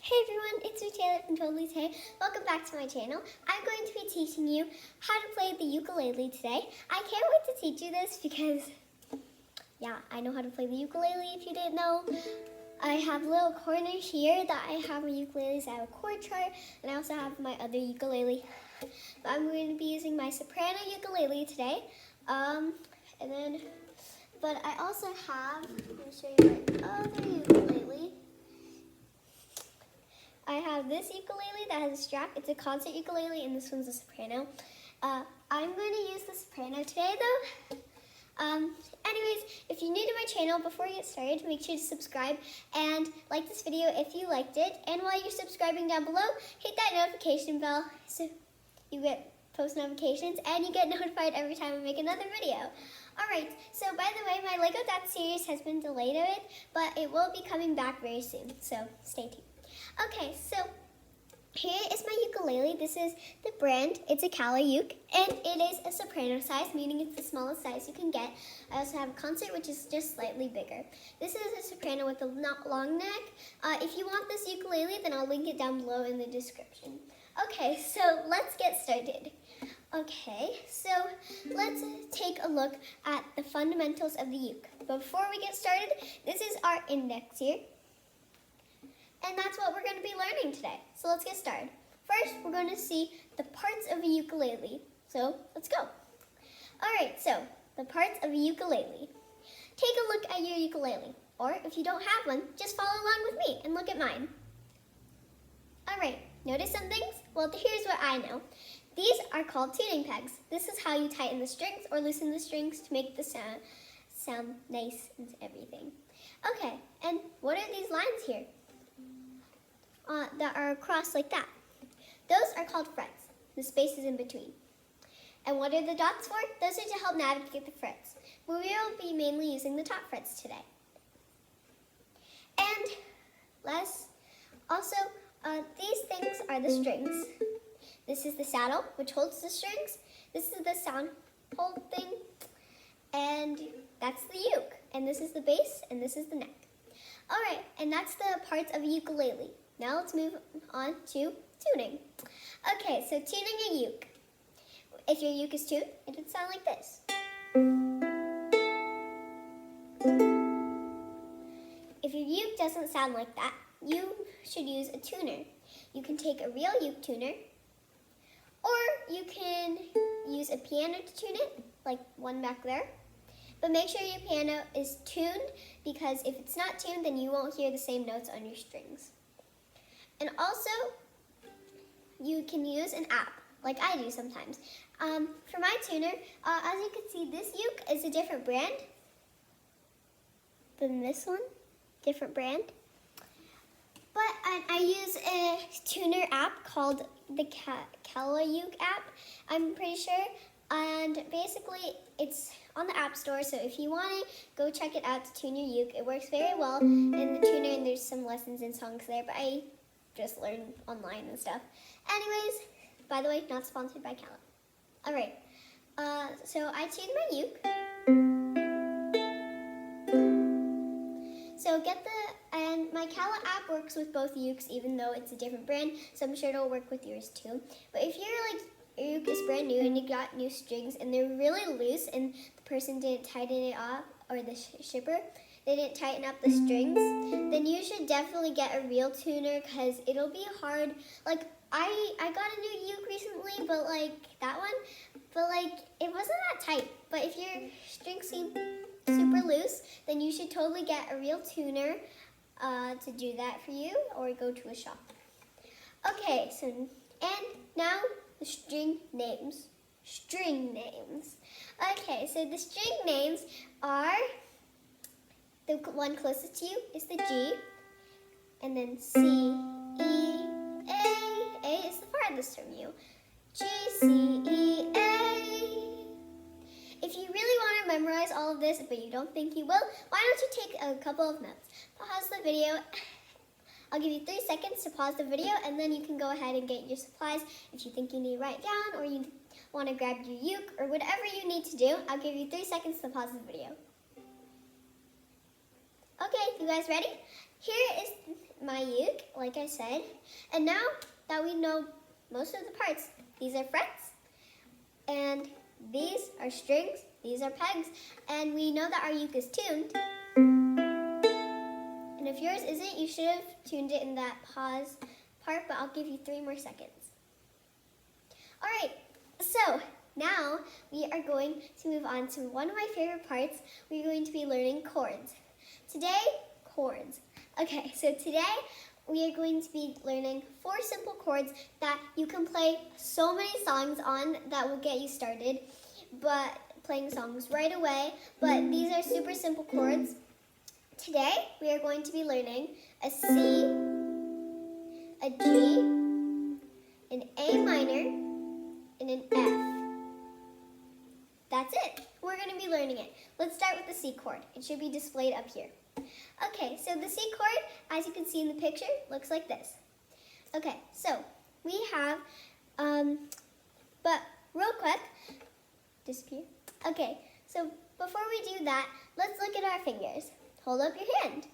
Hey everyone, it's Ukulele from Totally Tay. Welcome back to my channel. I'm going to be teaching you how to play the ukulele today. I can't wait to teach you this because, yeah, I know how to play the ukulele if you didn't know. I have little corners here that I have my ukuleles. I have a chord chart and I also have my other ukulele. But I'm going to be using my soprano ukulele today. But I also have, let me show you my other ukulele. I have this ukulele that has a strap. It's a concert ukulele, and this one's a soprano. I'm going to use the soprano today, though. Anyways, if you're new to my channel, before we get started, make sure to subscribe and like this video if you liked it. And while you're subscribing down below, hit that notification bell so you get post notifications and you get notified every time I make another video. Alright, so by the way, my Lego Dot series has been delayed a bit, but it will be coming back very soon, so stay tuned. Okay, so here is my ukulele. This is the brand. It's a Kala uke, and it is a soprano size, meaning it's the smallest size you can get. I also have a concert, which is just slightly bigger. This is a soprano with a long neck. If you want this ukulele, then I'll link it down below in the description. Okay, so let's get started. Okay, so let's take a look at the fundamentals of the uke. But before we get started, this is our index here. And that's what we're going to be learning today. So let's get started. First, we're going to see the parts of a ukulele. So let's go. Alright, so the parts of a ukulele. Take a look at your ukulele. Or if you don't have one, just follow along with me and look at mine. Alright, notice some things? Well, here's what I know. These are called tuning pegs. This is how you tighten the strings or loosen the strings to make the sound nice and everything. Okay, and what are these lines here? That are across like that. Those are called frets, the spaces in between. And what are the dots for? Those are to help navigate the frets. But we will be mainly using the top frets today. And these things are the strings. This is the saddle, which holds the strings. This is the sound hold thing. And that's the uke. And this is the bass, and this is the neck. Alright, and that's the parts of a ukulele. Now let's move on to tuning. Okay, so tuning a uke. If your uke is tuned, it would sound like this. If your uke doesn't sound like that, you should use a tuner. You can take a real uke tuner, or you can use a piano to tune it, like one back there. But make sure your piano is tuned, because if it's not tuned, then you won't hear the same notes on your strings. And also, you can use an app, like I do sometimes. For my tuner, as you can see, this uke is a different brand than this one, different brand. But I use a tuner app called the Kala uke app, I'm pretty sure. And basically, it's on the App Store, so if you want it, go check it out to tune your uke. It works very well in the tuner, and there's some lessons and songs there, but I just learn online and stuff. Anyways, by the way, not sponsored by Kala. Alright, so I tuned my uke. So and my Kala app works with both ukes, even though it's a different brand, so I'm sure it'll work with yours too. But if your uke is brand new and you got new strings and they're really loose and the person didn't tighten it up, or the shipper, they didn't tighten up the strings, then you should definitely get a real tuner, because it'll be hard. Like, I got a new uke recently, but that one, but it wasn't that tight. But if your strings seem super loose, then you should totally get a real tuner to do that for you, or go to a shop. Okay, so, and now the string names. Okay, so the string names are, the one closest to you is the G, and then C, E, A. A is the farthest from you. G, C, E, A. If you really want to memorize all of this, but you don't think you will, why don't you take a couple of notes? Pause the video. I'll give you 3 seconds to pause the video, and then you can go ahead and get your supplies. If you think you need to write down, or you want to grab your uke, or whatever you need to do, I'll give you 3 seconds to pause the video. Okay, you guys ready? Here is my uke, like I said. And now that we know most of the parts, these are frets, and these are strings, these are pegs, and we know that our uke is tuned. And if yours isn't, you should have tuned it in that pause part, but I'll give you 3 more seconds. All right, so now we are going to move on to one of my favorite parts. We're going to be learning chords. Today, chords. Okay, so today we are going to be learning 4 simple chords that you can play so many songs on that will get you started, but playing songs right away. But these are super simple chords. Today we are going to be learning a C, a G, an A minor, and an F. That's it. We're going to be learning it. Let's start with the C chord. It should be displayed up here. Okay, so the C chord, as you can see in the picture, looks like this. Okay, so we have, but real quick, disappear. Okay, so before we do that, let's look at our fingers. Hold up your hand.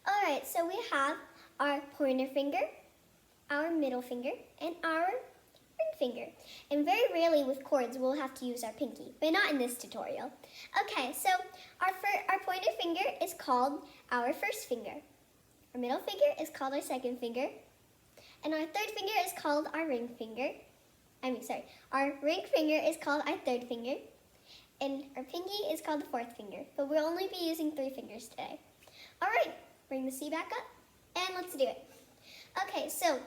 All right, so we have our pointer finger, our middle finger, and our ring finger. And very rarely with chords, we'll have to use our pinky, but not in this tutorial. Okay, so our pointer finger is called our first finger. Our middle finger is called our second finger. And our third finger is called our ring finger. Our ring finger is called our third finger. And our pinky is called the fourth finger. But we'll only be using 3 fingers today. All right, bring the C back up, and let's do it. Okay, so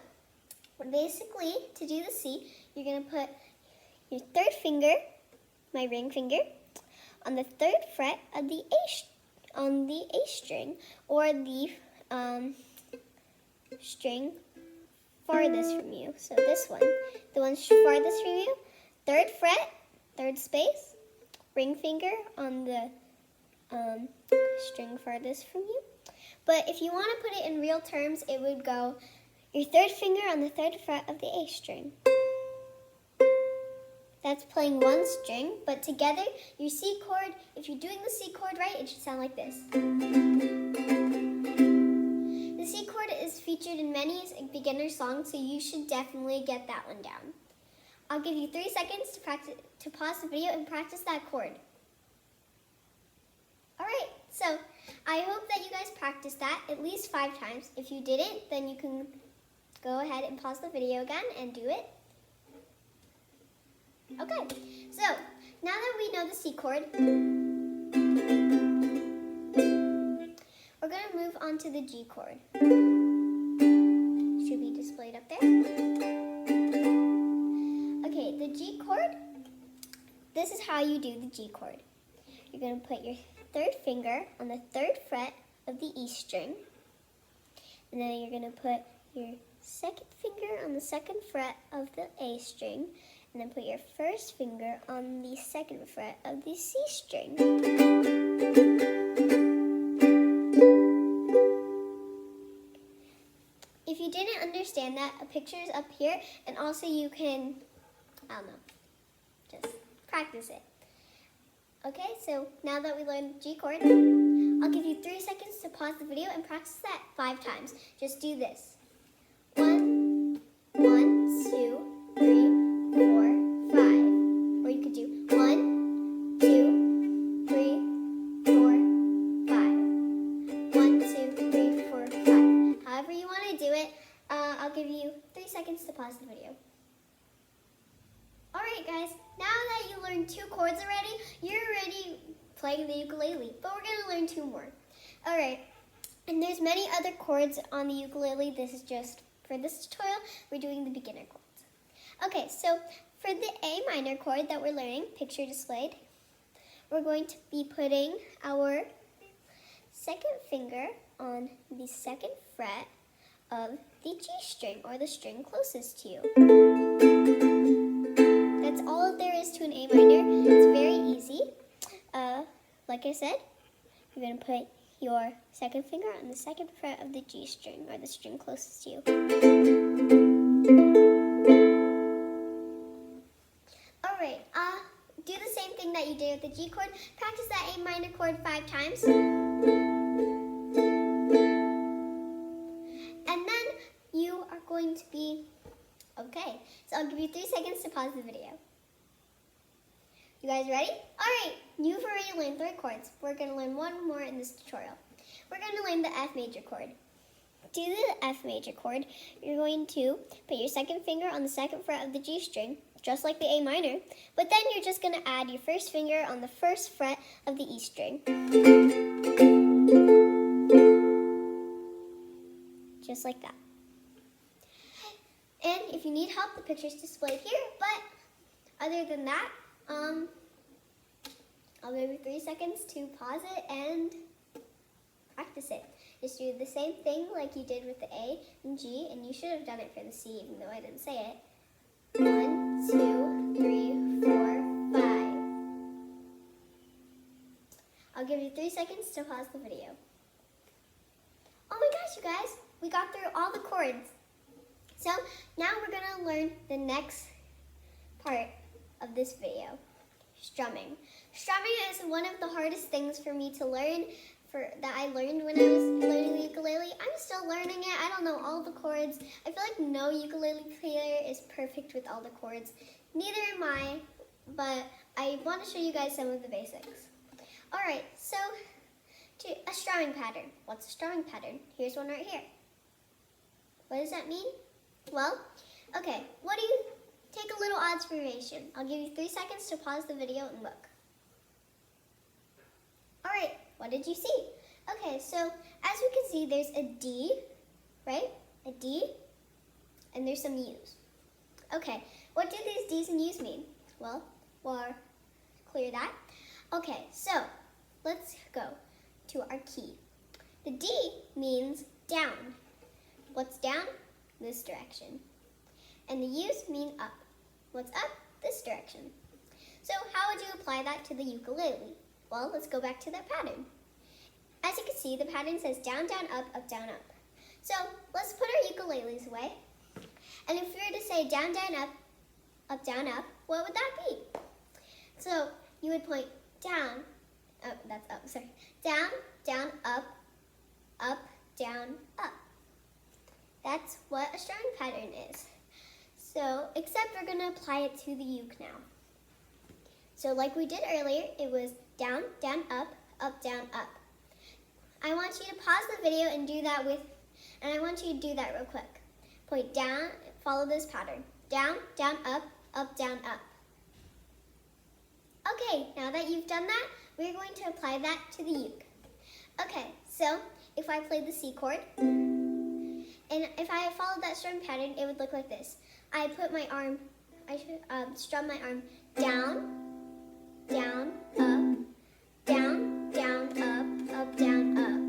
basically, to do the C, you're going to put your third finger, my ring finger, on the 3rd fret of the A string, or the string farthest from you. So this one, the one farthest from you, 3rd fret, 3rd space, ring finger on the string farthest from you. But if you want to put it in real terms, it would go your 3rd finger on the 3rd fret of the A string. That's playing 1 string, but together, your C chord, if you're doing the C chord right, it should sound like this. The C chord is featured in many beginner songs, so you should definitely get that one down. I'll give you 3 seconds to pause the video and practice that chord. All right, so I hope that you guys practiced that at least 5 times. If you didn't, then you can go ahead and pause the video again and do it. Okay, so now that we know the C chord, we're going to move on to the G chord. Should be displayed up there. Okay, the G chord, this is how you do the G chord. You're going to put your 3rd finger on the 3rd fret of the E string, and then you're going to put your 2nd finger on the 2nd fret of the A string, and then put your 1st finger on the 2nd fret of the C string. If you didn't understand that, a picture is up here, and also you can, just practice it. Okay, so now that we learned the G chord, I'll give you 3 seconds to pause the video and practice that 5 times. Just do this. 1, 1, 2, 3, 4, 5. Or you could do 1, 2, 3, 4, 5. 1, 2, 3, 4, 5. However you want to do it, I'll give you 3 seconds to pause the video. Alright guys, now that you learned 2 chords already, you're already playing the ukulele, but we're going to learn 2 more. Alright, and there's many other chords on the ukulele. This is just, for this tutorial, we're doing the beginner chords. Okay, so for the A minor chord that we're learning, picture displayed, we're going to be putting our 2nd finger on the 2nd fret of the G string, or the string closest to you. That's all there is to an A minor. It's very easy. Like I said, you're going to put your 2nd finger on the 2nd fret of the G string, or the string closest to you. Alright, do the same thing that you did with the G chord. Practice that A minor chord 5 times. you 3 seconds to pause the video. You guys ready? Alright, you've already learned 3 chords. We're going to learn one more in this tutorial. We're going to learn the F major chord. To do the F major chord, you're going to put your second finger on the 2nd fret of the G string, just like the A minor, but then you're just going to add your first finger on the 1st fret of the E string. Just like that. And if you need help, the picture's displayed here, but other than that, I'll give you 3 seconds to pause it and practice it. Just do the same thing like you did with the A and G, and you should have done it for the C, even though I didn't say it. 1, 2, 3, 4, 5. I'll give you 3 seconds to pause the video. Oh my gosh, you guys, we got through all the chords. So now we're going to learn the next part of this video, strumming. Strumming is one of the hardest things for me to learn, that I learned when I was learning the ukulele. I'm still learning it. I don't know all the chords. I feel like no ukulele player is perfect with all the chords. Neither am I, but I want to show you guys some of the basics. Alright, so to a strumming pattern. What's a strumming pattern? Here's one right here. What does that mean? Well, okay, take a little observation. I'll give you 3 seconds to pause the video and look. Alright, what did you see? Okay, so as you can see, there's a D, right? A D, and there's some U's. Okay, what do these D's and U's mean? Well, we'll clear that. Okay, so let's go to our key. The D means down. What's down? This direction. And the U's mean up. What's up? This direction. So how would you apply that to the ukulele? Well, let's go back to that pattern. As you can see, the pattern says down, down, up, down, up. So let's put our ukuleles away. And if we were to say down, down, up, down, up, what would that be? So you would point down, oh, that's up, sorry. Down, down, up, down, up. That's what a strumming pattern is. So, except we're going to apply it to the uke now. So like we did earlier, it was down, down, up, down, up. I want you to pause the video and do that and I want you to do that real quick. Point down, follow this pattern. Down, down, up, down, up. Okay, now that you've done that, we're going to apply that to the uke. Okay, so if I play the C chord, and if I followed that strum pattern, it would look like this. I put my arm, I should strum my arm down, down, up, down, down, up, down, up.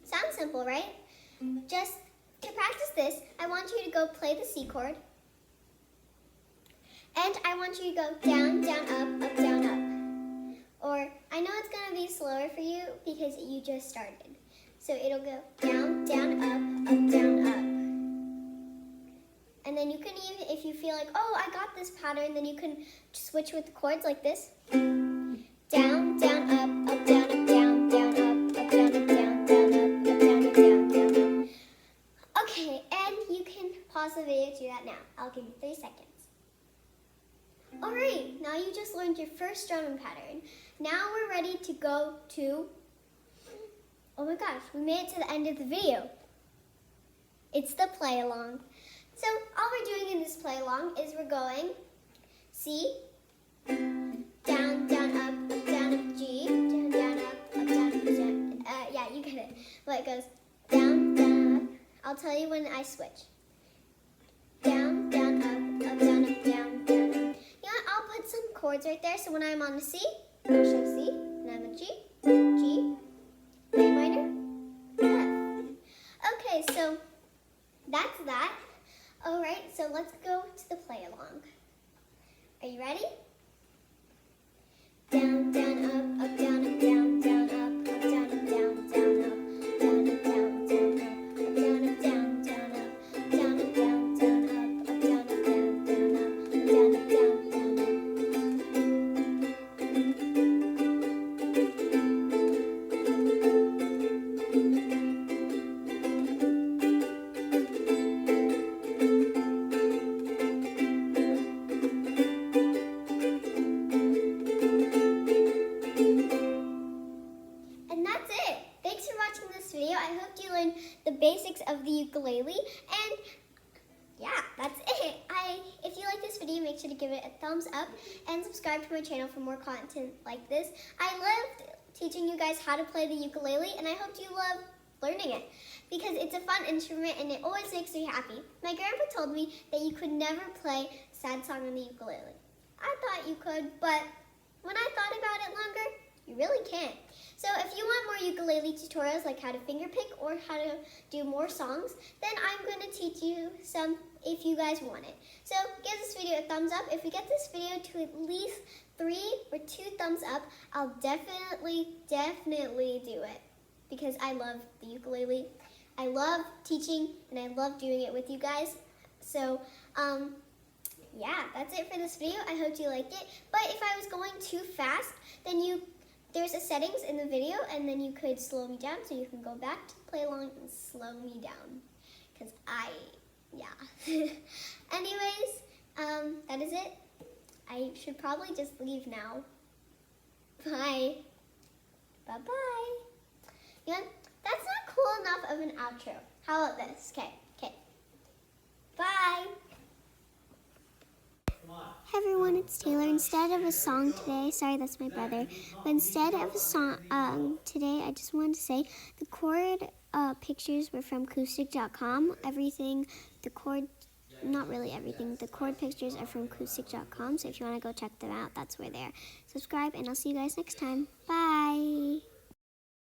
Sounds simple, right? Just to practice this, I want you to go play the C chord. And I want you to go down, down, up, down, up. Or, I know it's going to be slower for you because you just started. So it'll go down, down, up, down, up. And then you can even, if you feel like, oh, I got this pattern, then you can switch with the chords like this. Down, down, up, down, down, down, up, down, down, down, up, down, down, down, up. Okay, and you can pause the video to do that now. I'll give you 3 seconds. Alright, now you just learned your first strumming pattern. Now we're ready to go to, oh my gosh, we made it to the end of the video. It's the play along. So all we're doing in this play along is we're going C, down, down, up, G, down, down, up, down, down. Yeah, you get it. Well, it goes down, down, up. I'll tell you when I switch. Down, down, up, down, down, down. You know what? I'll put some chords right there. So when I'm on a C, I'll show C. When I'm on G, G, A minor, F. Okay, so that's that. All right, so let's go to the play along. Are you ready? Down, down, up, down, down, down, up, down, down, down, up, down, down, down, up, down, down, down, up, down, down, down, up, down, down, down, up, down, down, down, up. video. I hope you learned the basics of the ukulele, and yeah, that's it. If you like this video, make sure to give it a thumbs up and subscribe to my channel for more content like this. I loved teaching you guys how to play the ukulele, and I hope you love learning it because it's a fun instrument and it always makes me happy. My grandpa told me that you could never play a sad song on the ukulele. I thought you could, but when I thought about it longer, you really can't. So if you want more ukulele tutorials like how to fingerpick or how to do more songs, then I'm going to teach you some if you guys want it. So give this video a thumbs up. If we get this video to at least 3 or 2 thumbs up, I'll definitely do it because I love the ukulele. I love teaching and I love doing it with you guys. So yeah, that's it for this video. I hope you liked it. But if I was going too fast, then there's a settings in the video, and then you could slow me down, so you can go back to play along and slow me down. Because yeah. Anyways, that is it. I should probably just leave now. Bye. Bye-bye. Yeah, that's not cool enough of an outro. How about this? Okay. Bye. Hey everyone, it's Taylor. Instead of a song today, sorry, that's my brother, but instead of a song today, I just wanted to say the chord pictures were from acoustic.com. Not really everything, the chord pictures are from acoustic.com, so if you want to go check them out, that's where they are. Subscribe, and I'll see you guys next time. Bye!